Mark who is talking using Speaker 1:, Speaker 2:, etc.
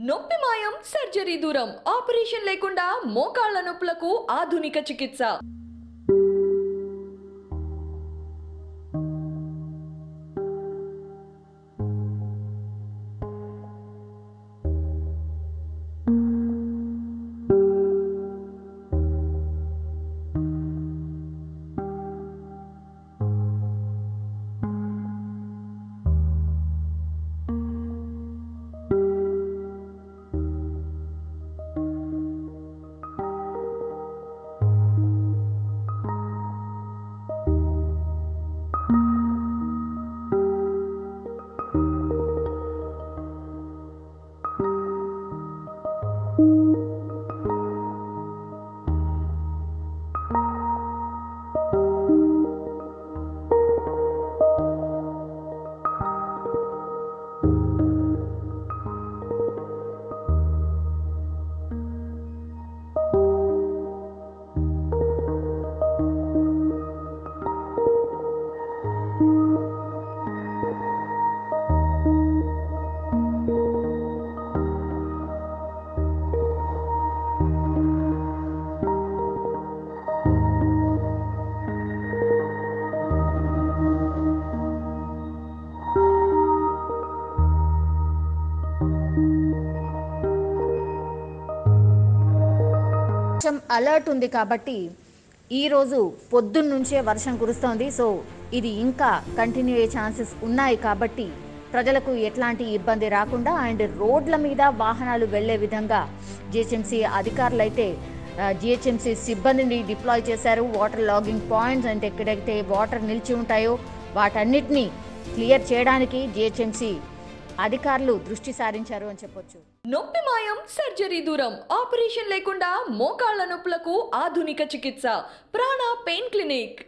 Speaker 1: నొప్పి మాయం సర్జరీ దూరం ఆపరేషన్ లేకుండా మోకాళ్ళ నొప్పులకు ఆధునిక చికిత్స.
Speaker 2: అలర్ట్ ఉంది కాబట్టి ఈ రోజు పొద్దున్న నుంచే వర్షం కురుస్తోంది. సో ఇది ఇంకా కంటిన్యూ అయ్యే ఛాన్సెస్ ఉన్నాయి కాబట్టి ప్రజలకు ఎట్లాంటి ఇబ్బంది రాకుండా అండ్ రోడ్ల మీద వాహనాలు వెళ్లే విధంగా జిహెచ్ఎంసీ అధికారులు అయితే జిహెచ్ఎంసీ సిబ్బందిని డిప్లాయ్ చేశారు. వాటర్ లాగింగ్ పాయింట్స్ అంటే ఎక్కడైతే వాటర్ నిలిచి ఉంటాయో వాటన్నిటినీ క్లియర్ చేయడానికి జిహెచ్ఎంసీ అధికారులు దృష్టి సారించారు అని చెప్పొచ్చు.
Speaker 1: నొప్పి మాయం సర్జరీ దూరం ఆపరేషన్ లేకుండా మోకాళ్ళ నొప్పులకు ఆధునిక చికిత్స. ప్రాణ పెయిన్ క్లినిక్.